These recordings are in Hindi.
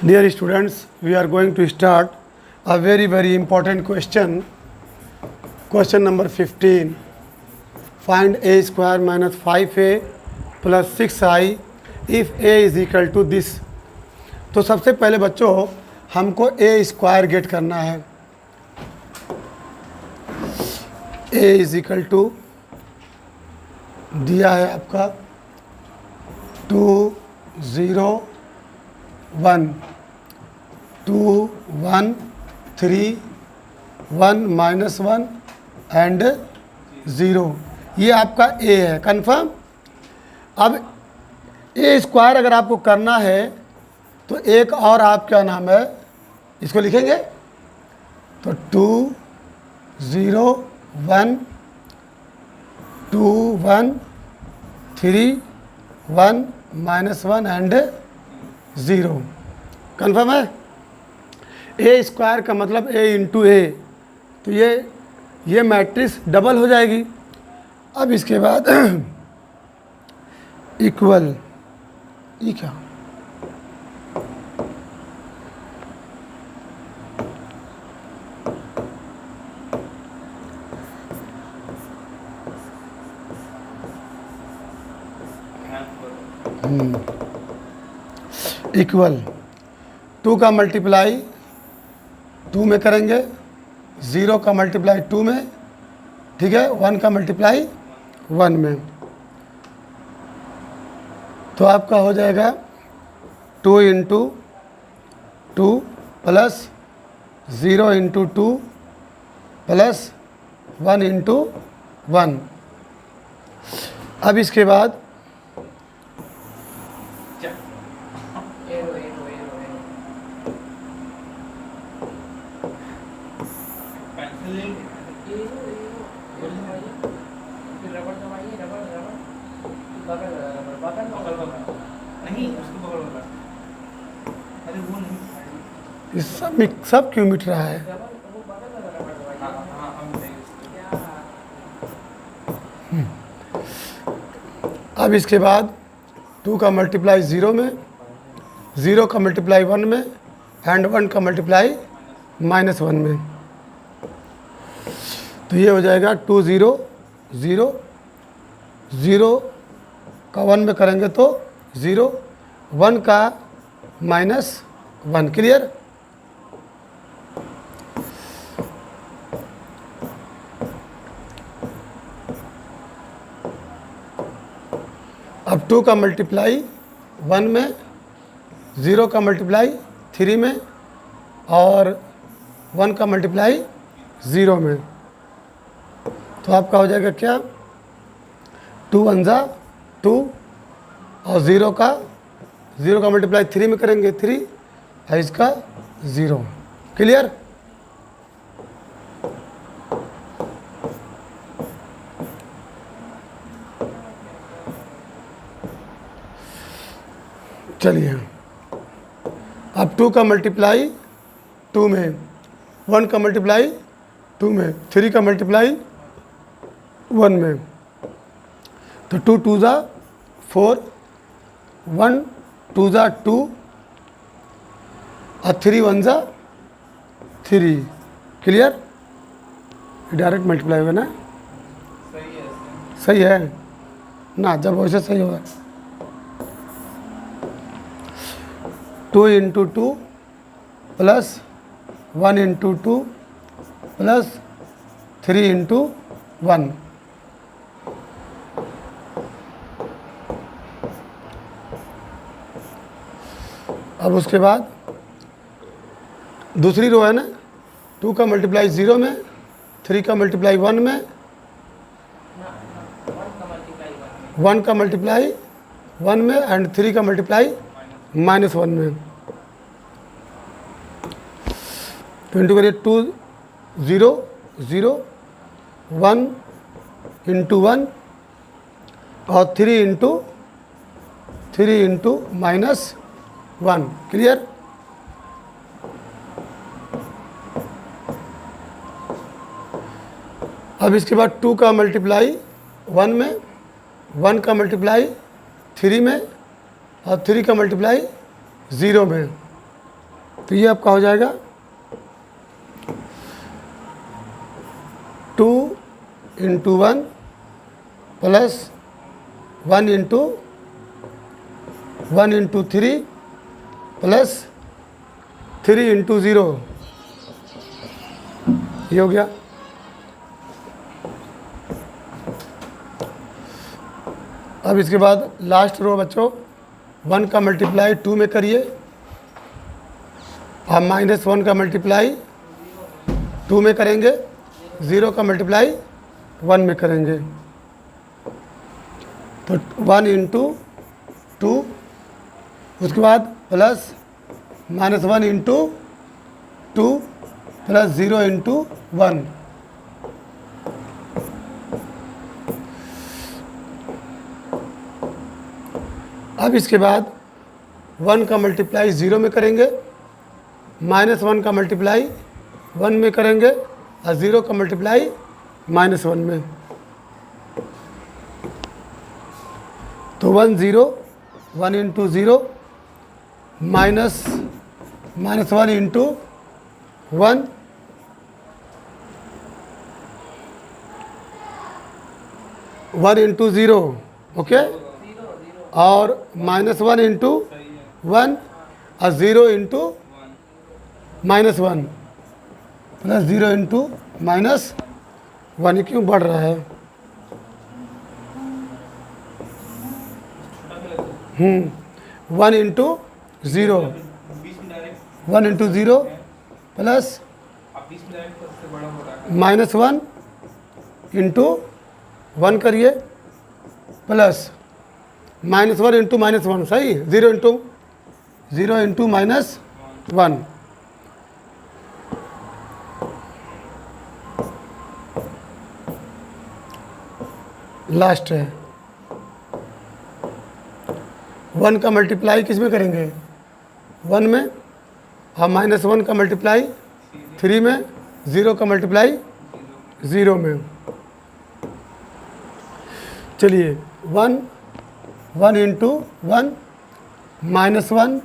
Dear students, we are going to start a very important question. Question number 15. Find a square minus 5a plus 6i if a is equal to this. तो सबसे पहले बच्चों हमको a स्क्वायर गेट करना है. a इज इक्वल टू दिया है आपका 2 0 1 2 1 3 1 माइनस 1 एंड 0. ये आपका a है. कन्फर्म. अब a स्क्वायर अगर आपको करना है तो एक और आप क्या नाम है इसको लिखेंगे तो 2 0 1 2 1 3 1 माइनस 1 एंड 0. कन्फर्म है. ए स्क्वायर का मतलब a इंटू ए, तो ये मैट्रिक्स डबल हो जाएगी. अब इसके बाद इक्वल ये क्या इक्वल 2 का मल्टीप्लाई 2 में करेंगे, 0 का मल्टीप्लाई 2 में, ठीक है, 1 का मल्टीप्लाई 1 में. तो आपका हो जाएगा 2 into 2 plus 0 into 2 plus 1 into 1. अब इसके बाद सब क्यों मिट रहा है. अब इसके बाद 2 का मल्टीप्लाई 0 में, 0 का मल्टीप्लाई 1 में एंड 1 का मल्टीप्लाई माइनस 1 में. तो ये हो जाएगा 2 0 0 0 का 1 में करेंगे तो 0 1 का माइनस 1. क्लियर. अब 2 का मल्टीप्लाई 1 में, 0 का मल्टीप्लाई 3 में और 1 का मल्टीप्लाई 0 में. तो आपका हो जाएगा क्या 2 1 जा 2 और 0 का मल्टीप्लाई 3 में करेंगे 3 और इसका 0. क्लियर. चलिए अब 2 का मल्टीप्लाई 2 में, 1 का मल्टीप्लाई 2 में, 3 का मल्टीप्लाई 1 में. तो 2 2 जा 4 1 2 जा 2 और 3 1 जा 3. क्लियर. डायरेक्ट मल्टीप्लाई होगा ना. सही है ना. जब वैसे सही होगा 2 into 2 plus 1 into 2 plus 3 into 1. अब उसके बाद दूसरी रो है ना, 2 का मल्टीप्लाई 0 में, 3 का मल्टीप्लाई 1 में, 1 का मल्टीप्लाई 1 में एंड 3 का मल्टीप्लाई माइनस 1 में. तो इंटू करिए 2 0 0 1 इंटू 1 और 3 इंटू माइनस 1. क्लियर. अब इसके बाद 2 का मल्टीप्लाई 1 में, 1 का मल्टीप्लाई 3 में और 3 का मल्टीप्लाई 0 में. तो ये आपका हो जाएगा 2 into 1 plus 1 into 3 plus 3 into 0, ये हो गया। अब इसके बाद लास्ट रो बच्चों 1 का मल्टीप्लाई 2 में करिए, आप -1 का मल्टीप्लाई 2 में करेंगे, 0 का मल्टीप्लाई 1 में करेंगे। तो 1 इंटू 2, उसके बाद प्लस -1 इंटू 2 प्लस 0 इंटू 1। अब इसके बाद 1 का मल्टीप्लाई 0 में करेंगे, -1 का मल्टीप्लाई 1 में करेंगे और 0 का मल्टीप्लाई -1 में। तो 1 0, 1 into 0 -1 into 1, one into 0, okay, और -1 इंटू 1 और 0 इंटू -1 प्लस 0 इंटू -1। क्यों बढ़ रहा है? 1 इंटू 0, 1 इंटू 0 प्लस -1 इंटू 1 करिए प्लस -1 इंटू -1, सही, 0 इंटू -1। लास्ट है 1 का मल्टीप्लाई किस में करेंगे? 1 में, और -1 का मल्टीप्लाई 3 में, 0 का मल्टीप्लाई 0 में। चलिए 1 इंटू 1 -1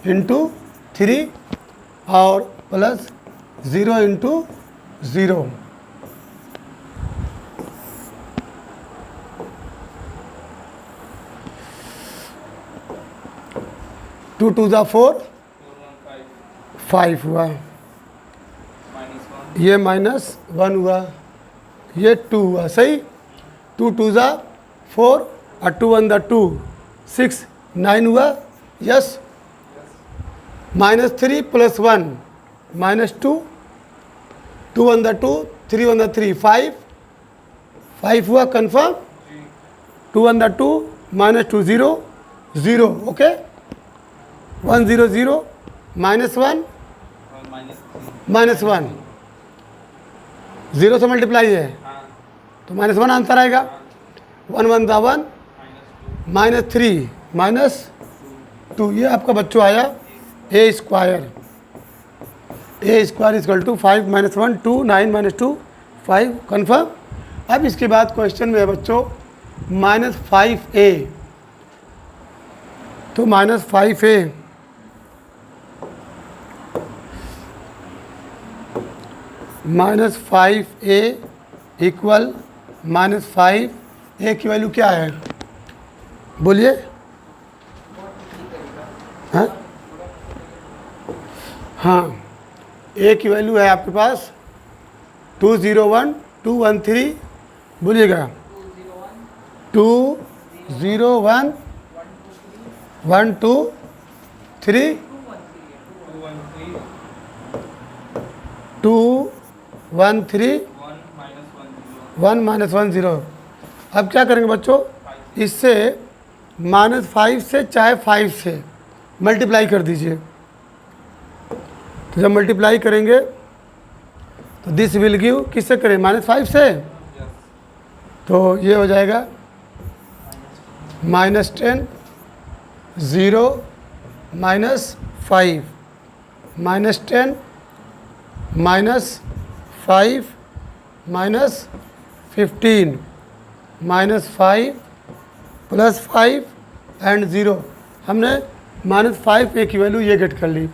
इंटू 3 और प्लस 0 इंटू 0। 2 2 ज़ा 4, 5 हुआ, ये -1 हुआ, ये 2 हुआ, सही। 2 2 ज़ा 4 और 2 1 ज़ा 2, 6 9 हुआ, यस। -3 प्लस 1 -2, 2 1 ज़ा 2, 3 1 ज़ा 3, 5 हुआ, कन्फर्म। 2 1 ज़ा 2 -2 0 0, ओके। 1 0 0 -1 -1, 0 से मल्टीप्लाई है तो -1 आंसर आएगा। 1 1 ज़ा 1 -3 -2, ये आपका बच्चों आया a square. a square equal to 5 -1 2 9 -2 5, confirm. अब इसके बाद क्वेश्चन में है बच्चों -5a, तो -5a -5a इक्वल -5a की वैल्यू क्या है? बोलिए। हाँ हाँ, a की वैल्यू है आपके पास 2 0 1 2 1 3, बोलिएगा 2 0 1 1 2 3 2 1 3 1 -1 0। अब क्या करेंगे बच्चों, इससे -5 से चाहे 5 से मल्टीप्लाई कर दीजिए। तो जब मल्टीप्लाई करेंगे तो दिस विल गिव, किससे करें? -5 से, तो ये हो जाएगा -10 0 -5 -10 -5 -15 -5 +5 एंड 0। हमने -5a की वैल्यू ये गेट कर ली।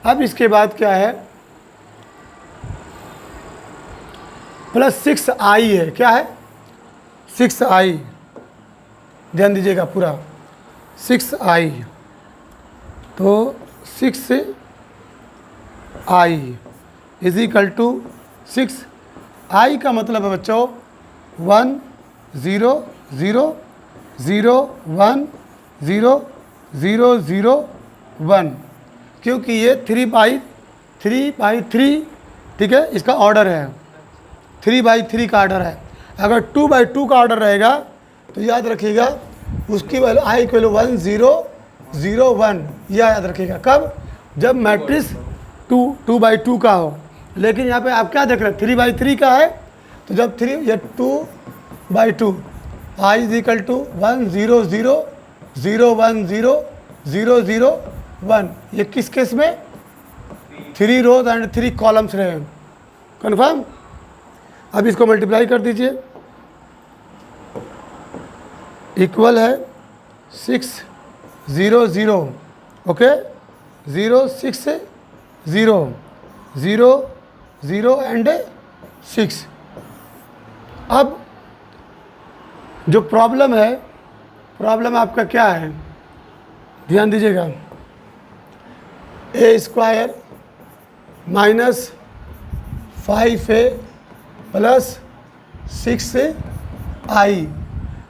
अब इसके बाद क्या है, प्लस 6i है, क्या है 6i, ध्यान दीजिएगा पूरा 6i, तो 6i is equal to 6i का मतलब है बच्चों 1 0 0 0 1 0 0 0 1, क्योंकि ये 3/3, ठीक है, इसका ऑर्डर है, 3/3 का ऑर्डर है। अगर 2/2 का ऑर्डर रहेगा तो याद रखिएगा उसकी वैल्यू i की वैल्यू 1 0 0 1, यह याद रखिएगा कब, जब मैट्रिक्स 2/2 का हो। लेकिन यहाँ पे आप क्या देख रहे हैं 3/3 का है, तो जब 3 या 2/2 i इज इक्वल टू 1 0 0 0 1 0 0 0 1, ये किस केस में 3 रोज एंड 3 कॉलम्स रहे, कन्फर्म। अब इसको मल्टीप्लाई कर दीजिए, इक्वल है 6 0 0, ओके 0 6 0 0 0 एंड 6। अब जो प्रॉब्लम है, प्रॉब्लम आपका क्या है, ध्यान दीजिएगा, a square minus 5a plus 6i,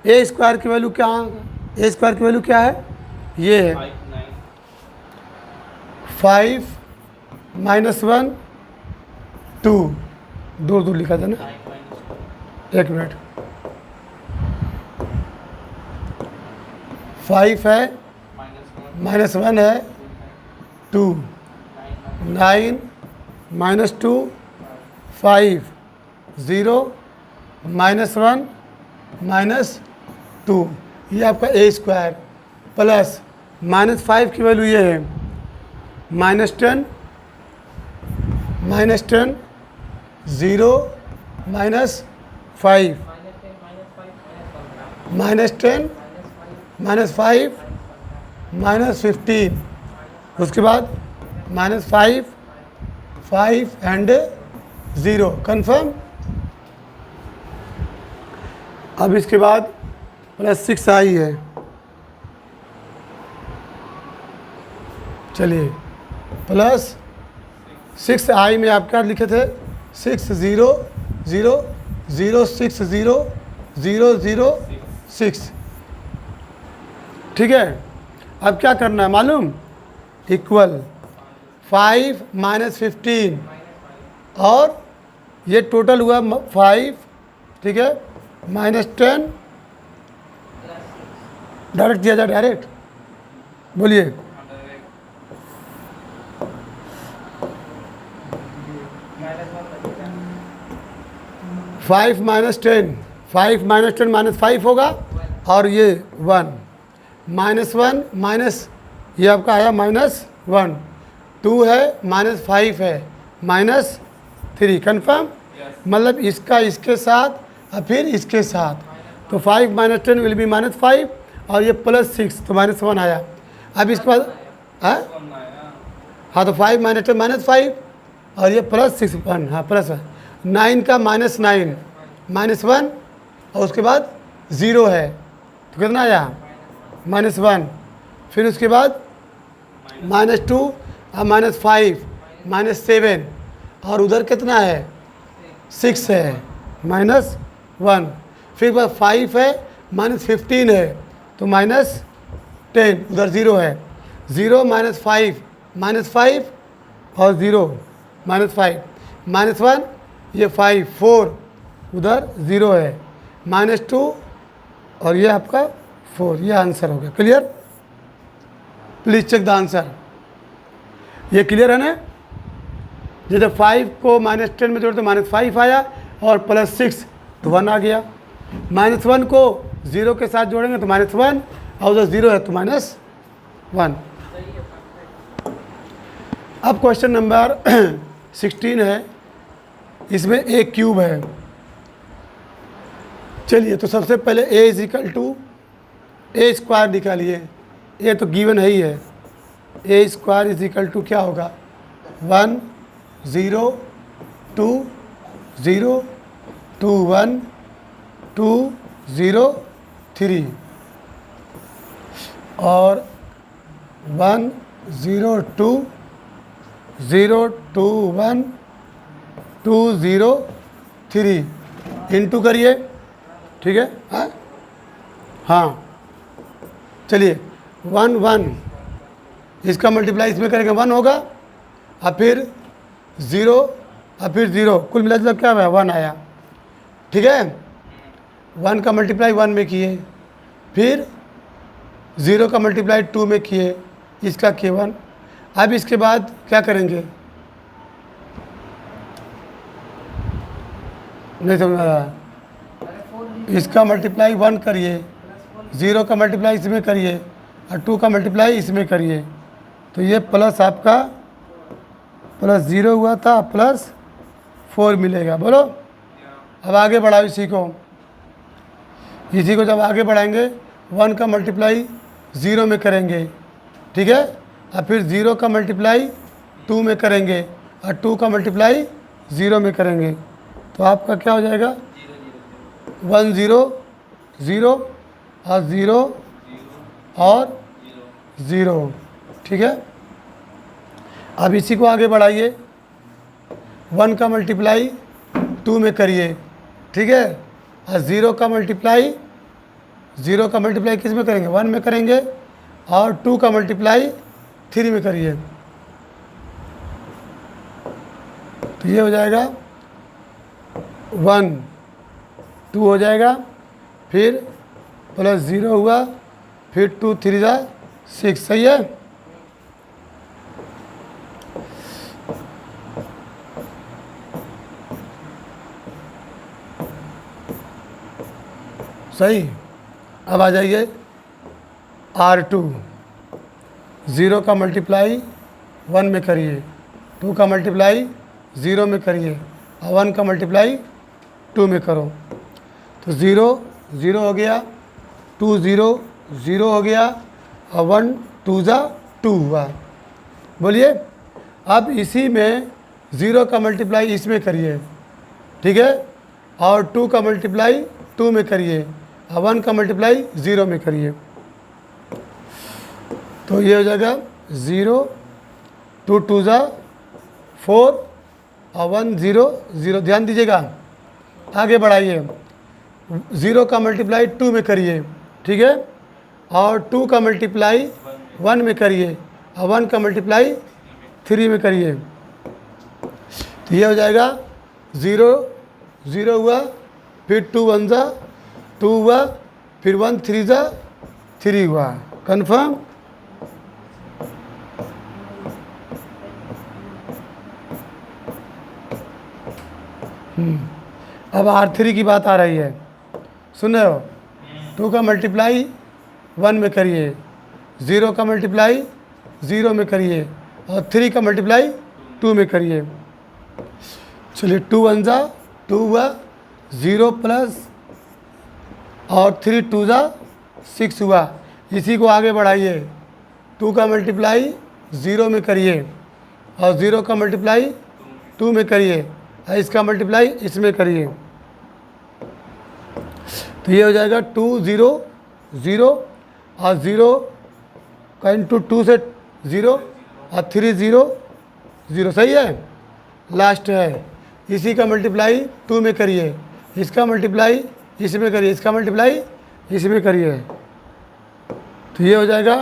A square की वैल्यू क्या, ए स्क्वायर की वैल्यू क्या है, ये है 5 माइनस 1 2, दूर दूर लिखा था ना, एक मिनट, 5 है माइनस 1 है 2, 9 माइनस 2 5 0 माइनस 1 माइनस 2, ये आपका ए स्क्वायर प्लस माइनस 5 की वैल्यू ये है -10 0 माइनस 5 -10 -5 -15, उसके बाद -5 5 एंड 0, कन्फर्म। अब इसके बाद प्लस 6i है, चलिए प्लस 6i में आप क्या लिखे थे 6 0 0 0 6 0 0 0 6, ठीक है। अब क्या करना है मालूम, इक्वल 5 माइनस 15, और ये टोटल हुआ 5, ठीक है, -10, डायरेक्ट दिया जाए, डायरेक्ट बोलिए, -10 5 -10 होगा, और ये 1 -1 माइनस, ये आपका आया -1, 2 है -5 है -3, कन्फर्म। मतलब इसका इसके साथ और फिर इसके साथ, तो 5 - 10 विल बी -5, और ये +6 तो -1 आया। अब इसके बाद हाँ, तो 5 - 10 -5, और ये +6 1, हाँ +1, 9 का -9 -1, और उसके बाद 0 है, तो कितना आया -1, फिर उसके बाद -2 और -5 -7, और उधर कितना है 6 है -1, फिर बाद 5 है -15 है, तो -10, उधर 0 है, 0 -5 -5 और 0 -5 -1, ये 5 4, उधर 0 है, -2, और ये आपका 4, ये आंसर हो गया। Clear, please check the answer. ये क्लियर है ना, जैसे 5 को -10 में जोड़ते -5 आया, और +6 तो 1 आ गया, -1 को 0 के साथ जोड़ेंगे तो -1, और उधर 0 है तो -1। अब क्वेश्चन नंबर 16 है, इसमें a क्यूब है। चलिए, तो सबसे पहले a is equal to A square निकालिए, ये तो गिवन है ही है, A square is equal to क्या होगा 1 0 2 0 2 1 2 0 3 और 1 0 2 0 2 1 2 0 3 इंटू करिए, ठीक है। हाँ हाँ चलिए 1 1 इसका मल्टीप्लाई इसमें करेंगे 1 होगा, और फिर 0 और फिर 0, कुल मिला जुला क्या हुआ 1 आया, ठीक है। 1 का मल्टीप्लाई 1 में किए, फिर 0 का मल्टीप्लाई 2 में किए, इसका किए 1। अब इसके बाद क्या करेंगे, नहीं समझ आ रहा। इसका मल्टीप्लाई 1 करिए, 0 का मल्टीप्लाई इसमें करिए, और 2 का मल्टीप्लाई इसमें करिए, तो ये प्लस आपका प्लस 0 हुआ था, प्लस 4 मिलेगा। बोलो अब आगे बढ़ाओ इसी को जब आगे बढ़ाएंगे 1 का मल्टीप्लाई 0 में करेंगे, ठीक है, और फिर 0 का मल्टीप्लाई 2 में करेंगे, और 2 का मल्टीप्लाई 0 में करेंगे, तो आपका क्या हो जाएगा 1 0 0 और 0 और 0, ठीक है। अब इसी को आगे बढ़ाइए, 1 का मल्टीप्लाई 2 में करिए, ठीक है, और 0 का मल्टीप्लाई किस में करेंगे 1 में करेंगे, और 2 का मल्टीप्लाई 3 में करिए, तो ये हो जाएगा 1 2 हो जाएगा, फिर प्लस 0 हुआ, फिर 2 3 6, सही है। सही। अब आ जाइए R2, 0 का मल्टीप्लाई 1 में करिए, 2 का मल्टीप्लाई 0 में करिए, और 1 का मल्टीप्लाई 2 में करो, तो 0 0 हो गया, 2 0 0 हो गया, और 1 2 2 हुआ। बोलिए अब इसी में 0 का मल्टीप्लाई इसमें करिए, ठीक है, और 2 का मल्टीप्लाई 2 में करिए, और 1 का मल्टीप्लाई 0 में करिए, तो ये हो जाएगा 0 2 2 4 और 1 0 0। ध्यान दीजिएगा, आगे बढ़ाइए, 0 का मल्टीप्लाई 2 में करिए, ठीक है, और 2 का मल्टीप्लाई 1 में करिए, और 1 का मल्टीप्लाई 3 में करिए, तो ये हो जाएगा 0 0 हुआ, फिर 2 1 2 हुआ, फिर 1 3 3 हुआ। कन्फर्म। अब R3 की बात आ रही है, सुन रहे हो। 2 का मल्टीप्लाई 1 में करिए, 0 का मल्टीप्लाई 0 में करिए, और 3 का मल्टीप्लाई 2 में करिए। चलिए 2 1 2 हुआ, 0 प्लस और 3 2 6 हुआ। इसी को आगे बढ़ाइए, 2 का मल्टीप्लाई 0 में करिए, और 0 का मल्टीप्लाई 2 में करिए, और इसका मल्टीप्लाई इसमें करिए, तो ये हो जाएगा 2 0 0, और 0 का इंटू 2 से 0, और 3 0 0, सही है। लास्ट है, इसी का मल्टीप्लाई 2 में करिए, इसका मल्टीप्लाई इसमें करिए, इसका मल्टीप्लाई इसमें करिए, तो ये हो जाएगा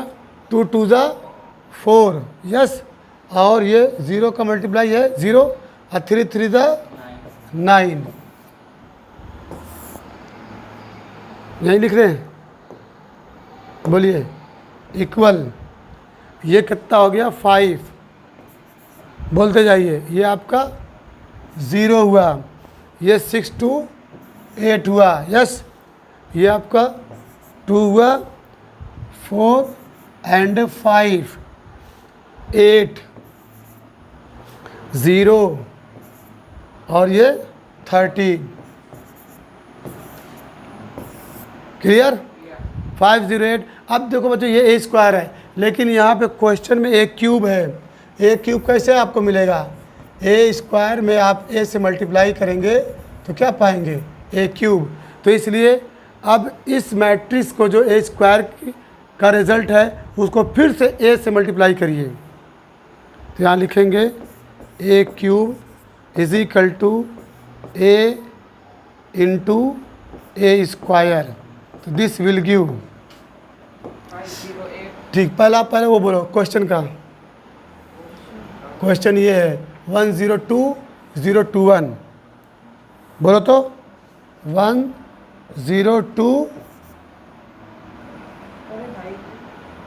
2 2 4, यस। और ये 0 का मल्टीप्लाई है 0, और 3 3 9, यही लिख रहे हैं। बोलिए इक्वल, ये कितना हो गया 5, बोलते जाइए। ये आपका 0 हुआ, ये 6 2 8 हुआ, यस। ये आपका 2 हुआ, 4 एंड 5 8 0, और ये 13। क्लियर। 5 0 8। अब देखो बच्चों, ये ए स्क्वायर है, लेकिन यहाँ पे क्वेश्चन में एक क्यूब है, ए क्यूब कैसे आपको मिलेगा, ए स्क्वायर में आप ए से मल्टीप्लाई करेंगे तो क्या पाएंगे, ए क्यूब। तो इसलिए अब इस मैट्रिक्स को जो ए स्क्वायर का रिज़ल्ट है उसको फिर से ए से मल्टीप्लाई करिए। तो यहाँ लिखेंगे A cube is equal to A into A square. तो दिस विल गिव, ठीक, पहले वो बोलो क्वेश्चन का। क्वेश्चन ये है 102021, बोलो तो 102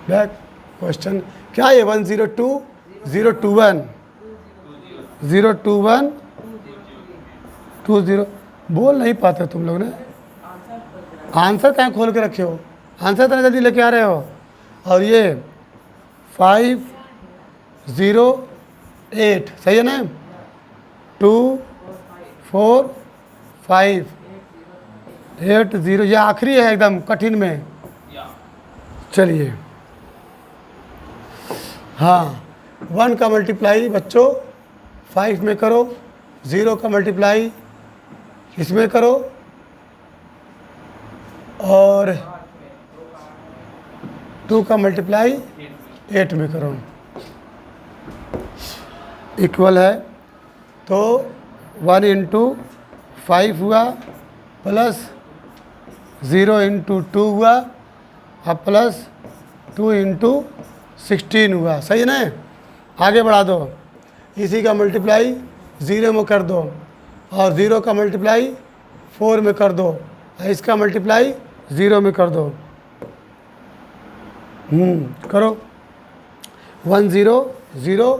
बैक क्वेश्चन क्या है, 102021 021 बोल नहीं पाते तुम लोग ने, आंसर कहाँ खोल के रखे हो, आंसर इतना जल्दी लेके आ रहे हो। और ये 508 सही है ना, 2 4 5 8 0, ये आखिरी है एकदम कठिन में। चलिए हाँ, 1 का मल्टीप्लाई बच्चों 5 में करो, 0 का मल्टीप्लाई इसमें करो, और 2 का मल्टीप्लाई 8 में करो, इक्वल है। तो 1 इंटू 5 हुआ प्लस 0 इंटू 2 हुआ और प्लस 2 इंटू 16 हुआ, सही है ना। आगे बढ़ा दो, इसी का मल्टीप्लाई 0 में कर दो और 0 का मल्टीप्लाई 4 में कर दो और इसका मल्टीप्लाई 0 में कर दो। करो 1 0 0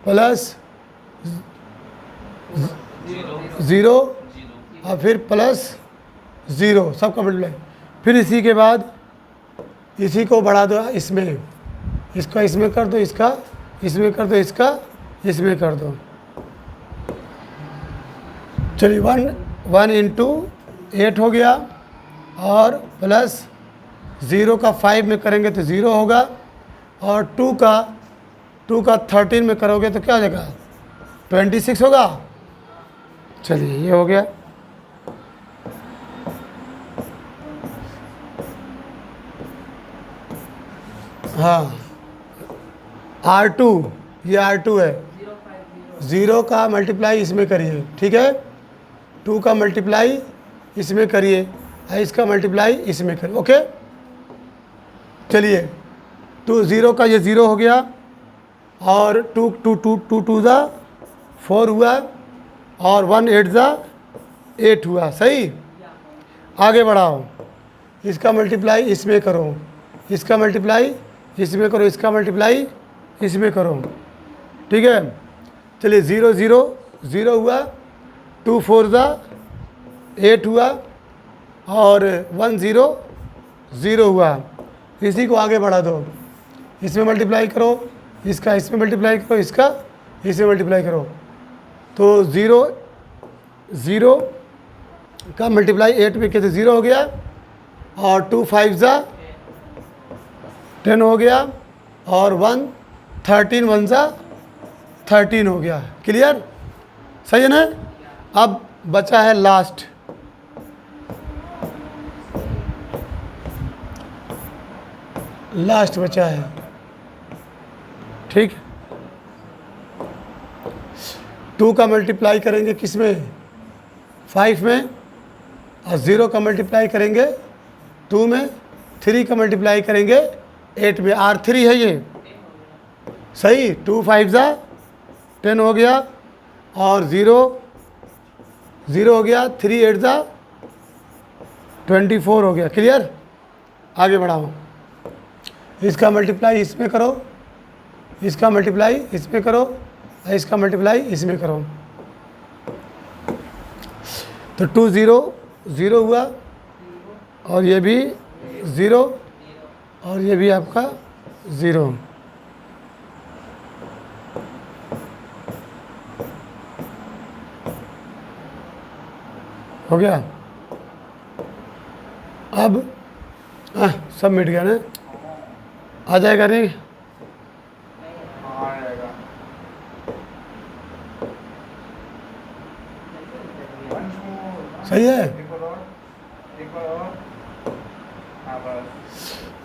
प्लस 0 और फिर प्लस 0 सबका मल्टीप्लाई। फिर इसी के बाद इसी को बढ़ा दो, इसमें इसका इसमें कर दो, इसका इसमें कर दो, इसका इसमें कर दो। चलिए 1 इंटू 8 हो गया और प्लस 0 का 5 में करेंगे तो 0 होगा और 2 का 13 में करोगे तो क्या हो जाएगा 26 होगा। चलिए ये हो गया। हाँ R2, ये R2 है, 0 का मल्टीप्लाई इसमें करिए, ठीक है, 2 का मल्टीप्लाई इसमें करिए और इसका मल्टीप्लाई इसमें करिए, ओके। चलिए 0 का ये 0 हो गया और 2 2 ज़ा 4 हुआ और 1 8 ज़ा 8 हुआ, सही। आगे बढ़ाओ, इसका मल्टीप्लाई इसमें करो, इसका मल्टीप्लाई इसमें करो, इसका मल्टीप्लाई इसमें करो, ठीक है। चलिए 0 0 0 हुआ, 2 4 ज़ा 8 हुआ और 1 0 0 हुआ। इसी को आगे बढ़ा दो, इसमें मल्टीप्लाई करो, इसका इसमें मल्टीप्लाई करो, इसका इसमें मल्टीप्लाई करो। तो 0 0 का मल्टीप्लाई 8 में किया तो 0 हो गया और 2 5 ज़ा 10 हो गया और 1 13 1 ज़ा 13 हो गया। क्लियर, सही है ना। अब बचा है लास्ट, बचा है, ठीक। 2 का मल्टीप्लाई करेंगे किस में 5 में और 0 का मल्टीप्लाई करेंगे 2 में, 3 का मल्टीप्लाई करेंगे 8 में, R3 है ये, सही। 2 5 ज़ा 10 हो गया और 0 0 हो गया, 3 8 ज़ा 24 हो गया। क्लियर, आगे बढ़ाओ, इसका मल्टीप्लाई इसमें करो, इसका मल्टीप्लाई इसमें करो और इसका मल्टीप्लाई इसमें करो। तो 2 0 0 हुआ और ये भी 0 और ये भी आपका 0। हो गया। अब सब मिट गया ना, आ जाएगा नहीं। सही है। एक और हाँ बस।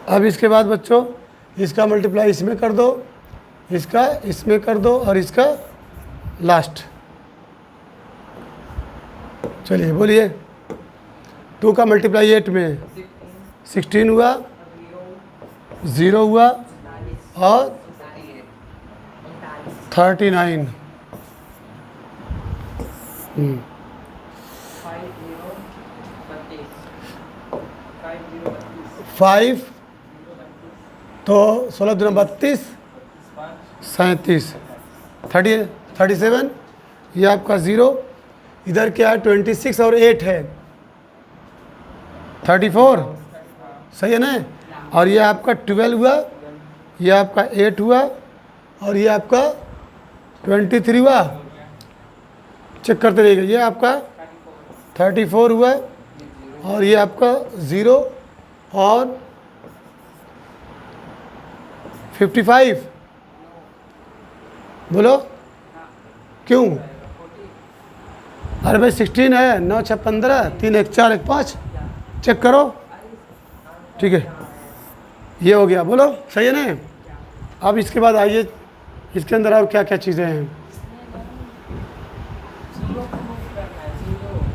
अब इसके बाद बच्चों इसका मल्टीप्लाई इसमें कर दो, इसका इसमें कर दो और इसका लास्ट। चलिए बोलिए, 2 का मल्टीप्लाई 8 में 16 हुआ, 0 हुआ और 39। 5 तो 16 दूना 32, 37, 37। ये आपका 0, इधर क्या है 26 और 8 है 34, सही है ना। और ये आपका 12 हुआ, ये आपका 8 हुआ और ये आपका 23 हुआ। चेक करते रहिएगा। ये आपका 34 हुआ और ये आपका 0 और 55। बोलो क्यों? अरे भाई 16 है, 9 6 15, 3 1 4 1 5। चेक करो, ठीक है, ये हो गया। बोलो सही है ना। अब इसके बाद आइए, इसके अंदर और क्या क्या चीज़ें हैं।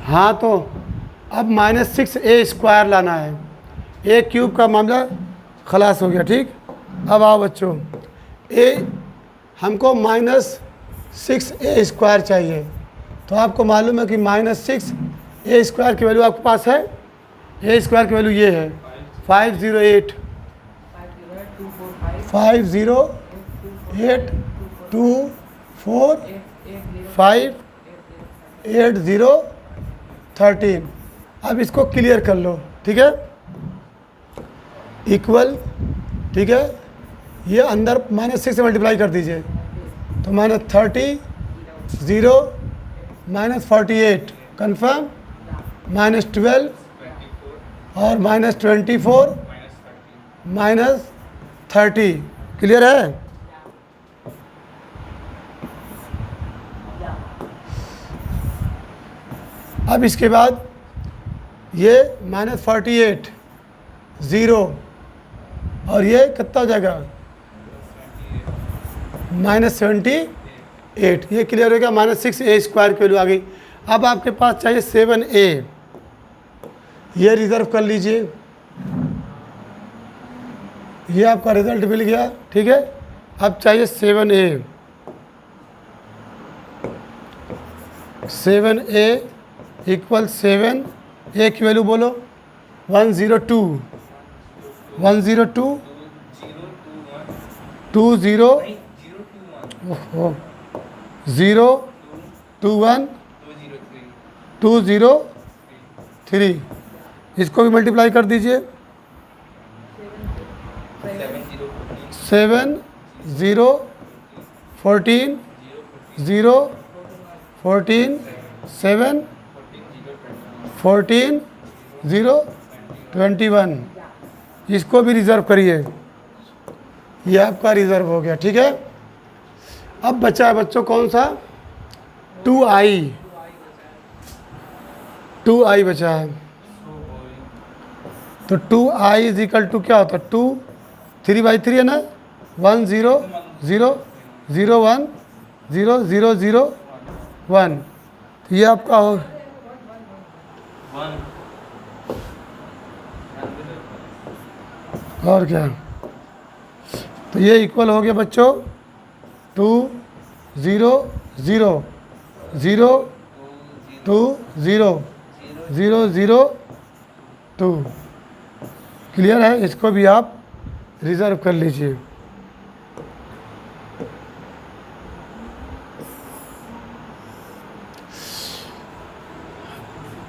हाँ तो अब -6a² लाना है। a³ का मामला खलास हो गया, ठीक। अब आओ बच्चों, हमको -6a² चाहिए। तो आपको मालूम है कि -6a² की वैल्यू आपके पास है। a² की वैल्यू ये है 508 508 2 4 5 8 0 13। अब इसको क्लियर कर लो, ठीक है, इक्वल, ठीक है। ये अंदर -6 से मल्टीप्लाई कर दीजिए तो -30 0 -48 कन्फर्म, -12 और -24 -30। क्लियर है। अब इसके बाद ये -48 0 और ये कितना हो जाएगा -78। ये क्लियर हो गया। -6a² की वैल्यू आ गई। अब आपके पास चाहिए 7a। ये रिजर्व कर लीजिए, ये आपका रिजल्ट मिल गया, ठीक है। अब चाहिए 7a। 7a = 7। a की वैल्यू बोलो 102 102 20 ओहो 0 21 203। इसको भी मल्टीप्लाई कर दीजिए। 7 0 14 0 14 7 14 0 21। इसको भी रिज़र्व करिए। ये आपका रिज़र्व हो गया, ठीक है। अब बचा है बच्चों कौन सा? 2i बचा है। तो 2i = क्या होता है? 2 3/3 है ना। 1 0 0 0 1 0 0 0 1। तो ये आपका हो और क्या, तो ये इक्वल हो गया बच्चों 2 0 0 0 2 0 0 0 2। क्लियर है। इसको भी आप रिज़र्व कर लीजिए।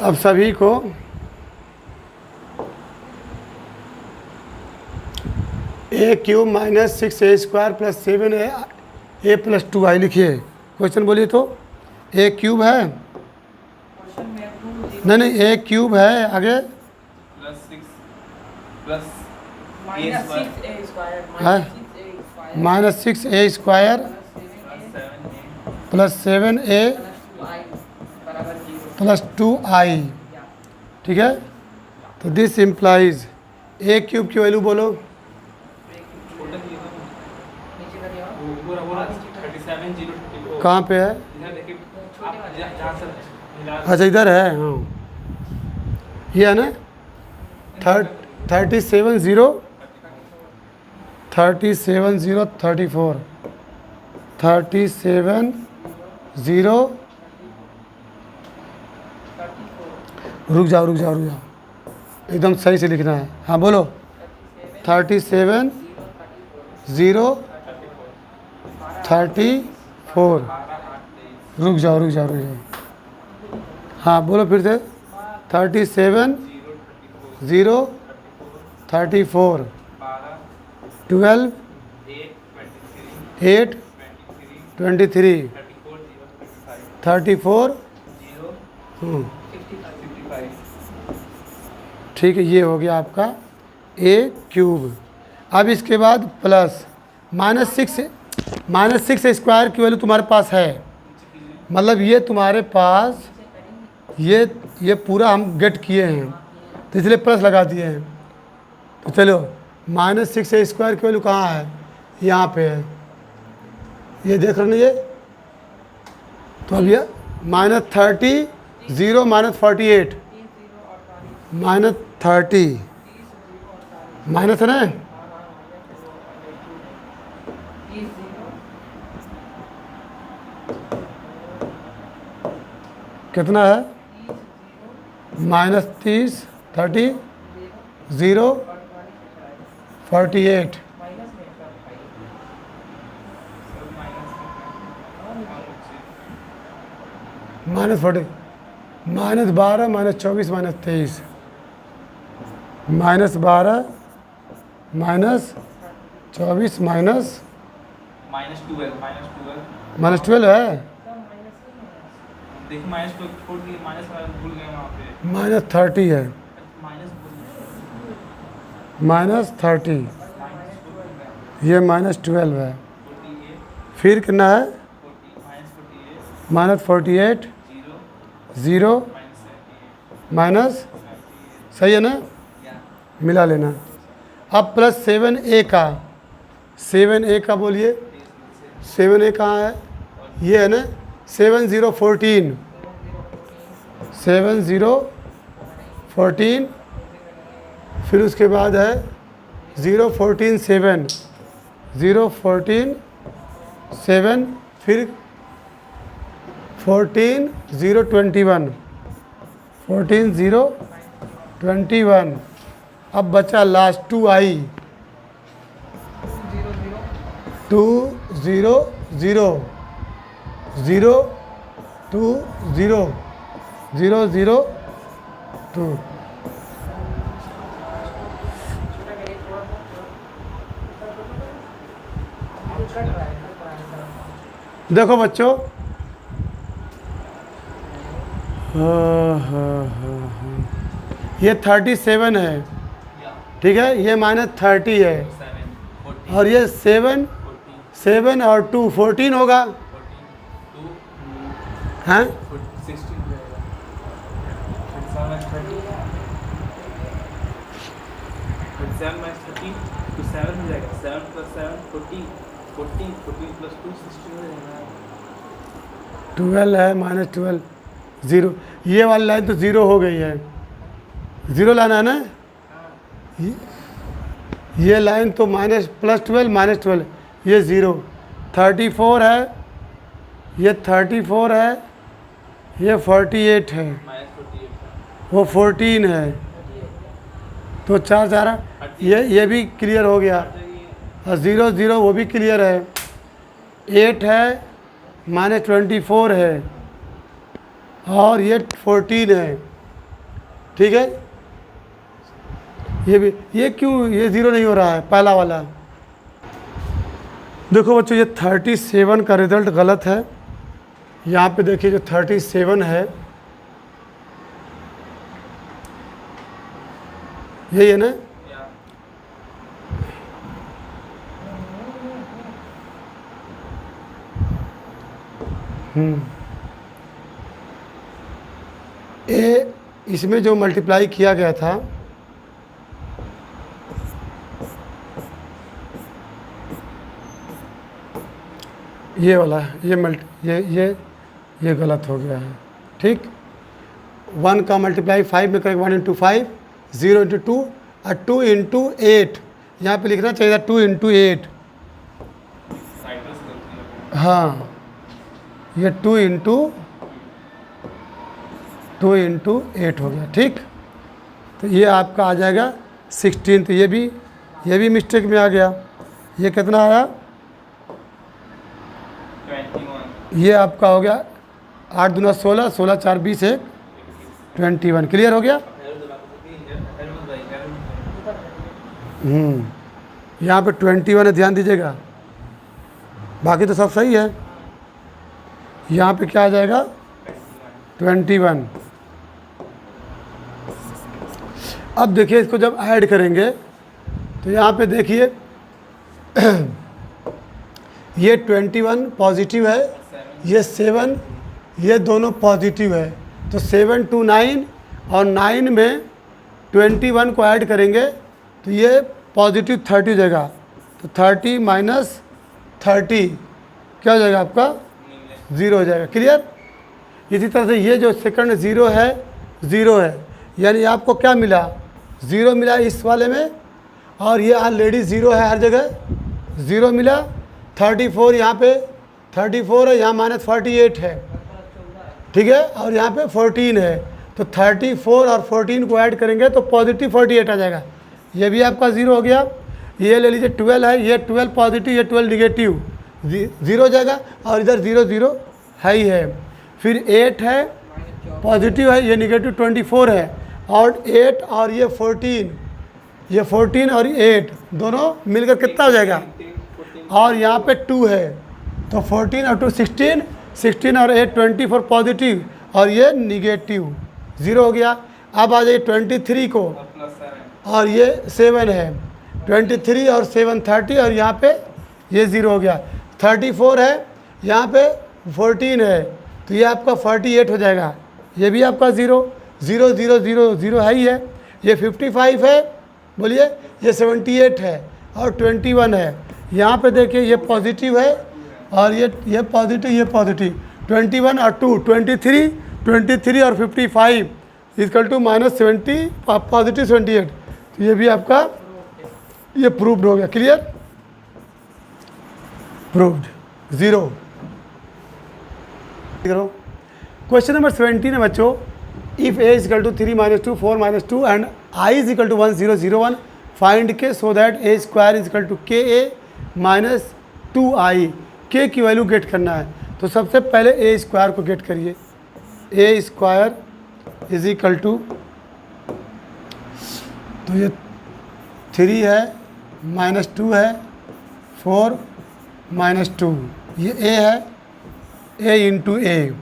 अब सभी को a³ -6a² + 7a + 2i लिखिए। क्वेश्चन बोलिए तो। a³ है, नहीं a³ है आगे है -6a² + 7a + 2i। ठीक है, तो दिस इम्प्लाइज ए क्यूब की वैल्यू बोलो। छोटा दिया था नीचे का दिया हुआ। वो पूरा पूरा 37034 कहाँ पे है? इधर देखिए आप जहाँ से मिला अच्छा इधर है, हाँ ये है ना 37 0 34 37 0 रुक जाओ रुक जाओ रुक जाओ, एकदम सही से लिखना है। हाँ बोलो 37 0 34 रुक जाओ रुक जाओ रुक जाओ। हाँ बोलो फिर से 37 0 34 12 8 23 34 ठीक है, ये हो गया आपका ए क्यूब। अब इसके बाद प्लस -6 स्क्वायर की वैल्यू तुम्हारे पास है, मतलब ये तुम्हारे पास ये पूरा हम गेट किए हैं तो इसलिए प्लस लगा दिए हैं। तो चलो -6 स्क्वायर की वैल्यू कहाँ है? यहाँ पे है, ये देख रहे ना ये। तो अब ये -30 0 -48 -30 माइनस है ना, कितना है? -30 30 0 48 -40 -12 -24 -23 -12 -24 -12 है, देखिए माइनस को छोड़ दिए माइनस भूल गए वहाँ पे -30 है, माइनस -30 ये -12 है। फिर कितना है? -48 0 माइनस, सही है ना, मिला लेना। अब प्लस 7a का, 7a का बोलिए, 7a कहाँ है? ये है ना 7014 7014, फिर उसके बाद है 014 7 014 7, फिर 14 021 14 021। अब बचा लास्ट 2i 2 0 0 0 2 0 0 0 2। देखो बच्चों, ये 37 है, ठीक है, ये -30 है, और ये 7 और 2 14 होगा, हैं? 12 है, -12 0, ये वाली लाइन तो 0 हो गई है, 0 लाना है ना, ये लाइन तो -12 -12, ये 0 34 है, ये 34 है, ये 48 है, वो 14 है, तो 4 4 ये भी क्लियर हो गया, और 0 0 वो भी क्लियर है, 8 है, -24 है, और ये 14 है, ठीक है। ये भी, ये क्यों ये 0 नहीं हो रहा है पहला वाला? देखो बच्चों, ये 37 का रिजल्ट गलत है। यहाँ पे देखिए जो 37 है, यही है ना, इसमें जो मल्टीप्लाई किया गया था ये वाला, ये गलत हो गया है। ठीक, 1 का मल्टीप्लाई 5 में करेंगे, 1 इंटू 5, 0 इंटू 2 और 2 इंटू 8, यहाँ पर लिखना चाहिए था 2 इंटू 8। हाँ, ये 2 इंटू 8 हो गया। ठीक, तो ये आपका आ जाएगा 16। तो ये भी मिस्टेक में आ गया। ये कितना आया? 21। ये आपका हो गया 8 दूना 16, 16 4 20 1 21। क्लियर हो गया? यहाँ पे 21 है, ध्यान दीजिएगा, बाकी तो सब सही है। यहाँ पे क्या आ जाएगा? 21। अब देखिए इसको जब ऐड करेंगे तो यहाँ पे देखिए ये 21 पॉजिटिव है, ये 7, ये दोनों पॉजिटिव है। तो 7 2 9 और 9 में 21 को ऐड करेंगे तो ये पॉजिटिव 30 हो जाएगा। तो 30 माइनस 30 क्या हो जाएगा आपका? 0 हो जाएगा। क्लियर? इसी तरह से ये जो सेकंड 0 है, 0 है, यानी आपको क्या मिला? 0 मिला इस वाले में, और ये ऑलरेडी 0 है, हर जगह 0 मिला। 34 यहाँ पे 34 है, यहाँ माइनस 48 है, ठीक है, और यहाँ पे 14 है। तो 34 और 14 को ऐड करेंगे तो पॉजिटिव 48 आ जाएगा। ये भी आपका 0 हो गया। ये ले लीजिए 12 है, ये 12 पॉजिटिव, ये 12 निगेटिव, 0 हो जाएगा, और इधर 0 0 है ही है। फिर 8 है, पॉजिटिव है, ये निगेटिव 24 है, और 8 और ये 14, ये 14 और 8 दोनों मिलकर कितना हो जाएगा? और यहाँ पे 2 है, तो 14 और 2 16, 16 और 8 24 पॉजिटिव, और ये निगेटिव 0 हो गया। अब आ जाइए 23 को, और ये 7 है, 23 और 7 30, और यहाँ पे ये 0 हो गया। 34 है, यहाँ पे 14 है, तो ये आपका 48 हो जाएगा। ये भी आपका 0 0 0 0 0 है ही है। ये 55 है, बोलिए, ये 78 है, और 21 है। यहाँ पे देखिए ये पॉजिटिव है, और ये पॉजिटिव, ये पॉजिटिव, 21 और 2 23 और 55 इक्वल टू माइनस 70, पॉजिटिव 78। तो ये भी आपका ये प्रूव्ड हो गया। क्लियर? प्रूव्ड 0। क्वेश्चन नंबर 17 है बच्चों, if A equal to 3 minus 2 4 minus 2 and I is equal to 1 0 0 1 find K so that A square is equal to K A minus 2 आई। के की वैल्यू गेट करना है। तो सबसे पहले ए स्क्वायर को गेट करिए। ए स्क्वायर इज इक्वल टू, तो ये 3 है, माइनस 2 है, 4 माइनस 2, ये ए है, ए इंटू ए,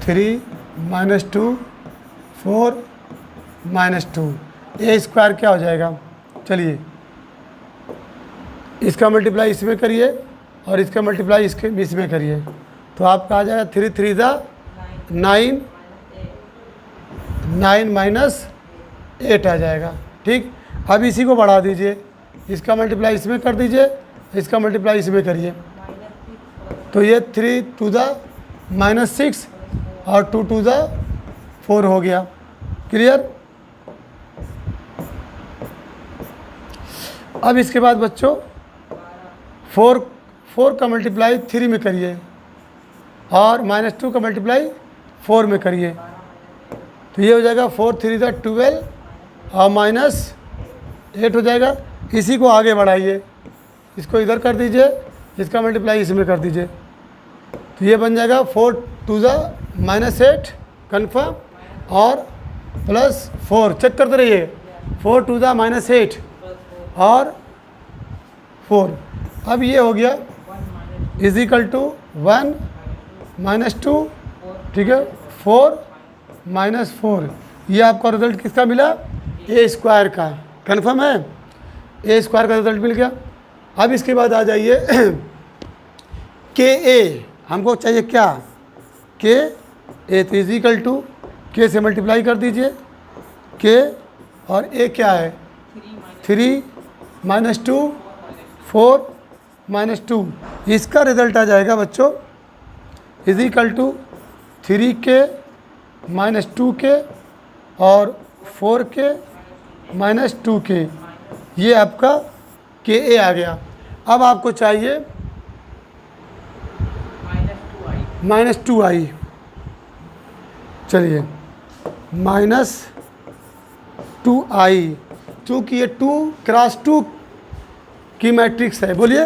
3 माइनस 2 4 माइनस 2, ए स्क्वायर क्या हो जाएगा? चलिए इसका मल्टीप्लाई इसमें करिए और इसका मल्टीप्लाई इसमें करिए, तो आपका आ जाएगा 3 3 ज़ा 9, 9 माइनस 8 आ जाएगा। ठीक, अब इसी को बढ़ा दीजिए, इसका मल्टीप्लाई इसमें कर दीजिए, इसका मल्टीप्लाई इसमें करिए, तो ये 3 2 ज़ा माइनस 6 और 2 2 ज़ा 4 हो गया। क्लियर? अब इसके बाद बच्चों 4 का मल्टीप्लाई 3 में करिए, और माइनस 2 का मल्टीप्लाई 4 में करिए, तो ये हो जाएगा 4 3 ज़ा 12 और माइनस 8 हो जाएगा। इसी को आगे बढ़ाइए, इसको इधर कर दीजिए, इसका मल्टीप्लाई इसमें कर दीजिए, तो ये बन जाएगा 4 2 ज़ा माइनस 8 कन्फर्म, और प्लस 4 चेक करते रहिए, 4 2 ज़ा माइनस 8 और 4। अब ये हो गया इज इक्वल टू 1 माइनस 2, ठीक है, 4 माइनस 4। ये आपका रिजल्ट किसका मिला? ए स्क्वायर का। कन्फर्म है? ए स्क्वायर का रिजल्ट मिल गया। अब इसके बाद आ जाइए के ए, हमको चाहिए क्या? के ए, तो इज इक्वल टू के से मल्टीप्लाई कर दीजिए, के और ए क्या है 3 माइनस 2 4 माइनस 2, इसका रिजल्ट आ जाएगा बच्चों is equal to 3k minus 2k और 4k माइनस 2k, ये आपका के ए आ गया। अब आपको चाहिए माइनस 2i, चलिए माइनस 2i, चूँकि ये 2 क्रॉस 2 की मैट्रिक्स है, बोलिए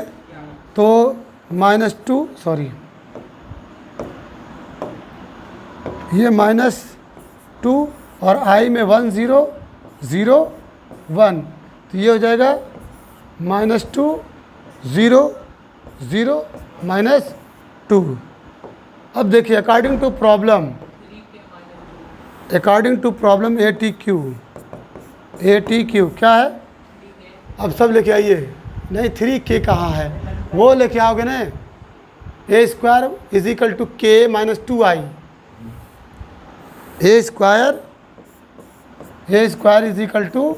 तो माइनस 2 सॉरी ये माइनस 2 और i में 1 0 0 1, तो ये हो जाएगा माइनस 2 0 0 माइनस 2। अब देखिए according to problem A T Q क्या है, अब सब लेके आइए, नहीं 3k कहाँ है वो लेके आओगे ना, A square is equal to k minus 2i, A square is equal to,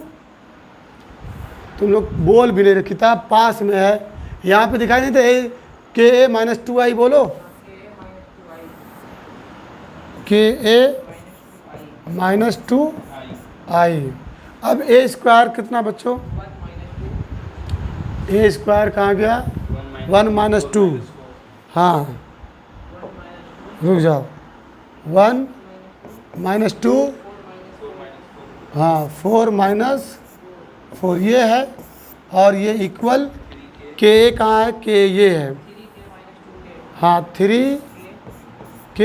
तुम लोग बोल भी नहीं रहे, किताब पास में है, यहाँ पे दिखाई नहीं दे के ए माइनस 2i, बोलो के ए माइनस 2i। अब ए स्क्वायर कितना बच्चों, ए स्क्वायर कहाँ गया 1 माइनस 2, हाँ रुक जाओ 1 माइनस 2, हाँ 4 माइनस 4 ये है, और ये इक्वल के ए कहाँ है, के ये है, हाँ 3k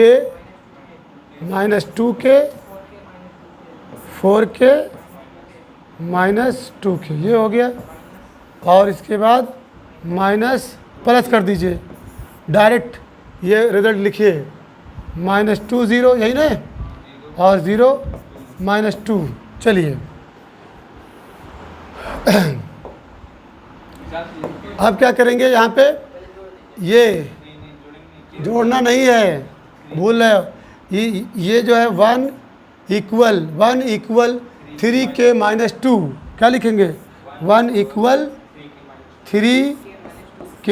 minus 2k 4k minus 2k, ये हो गया। और इसके बाद माइनस प्लस कर दीजिए, डायरेक्ट ये रिजल्ट लिखिए माइनस 2 0, यही ना, और 0 माइनस 2। चलिए अब क्या करेंगे, यहाँ पे ये जोड़ना नहीं है, भूल रहे हो, ये जो है 1 इक्वल 3k माइनस 2, क्या लिखेंगे 1 equal 3k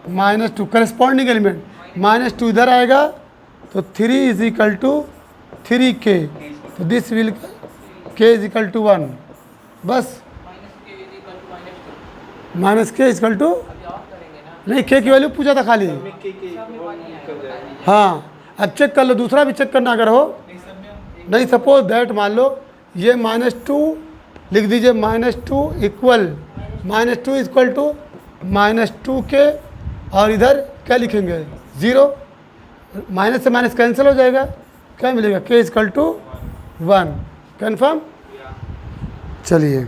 minus 2, corresponding element minus 2 इधर आएगा तो 3 इज इक्वल टू 3k, तो this will k is equal to 1, बस minus k is equal to, नहीं k की वैल्यू पूछा था खाली, हाँ अब चेक कर लो, दूसरा भी चेक करना अगर हो, नहीं सपोज दैट मान लो ये माइनस 2 लिख दीजिए, minus 2 equal to minus 2k, और इधर क्या लिखेंगे 0, माइनस से माइनस कैंसिल हो जाएगा, क्या मिलेगा k इक्वल टू 1, कन्फर्म। चलिए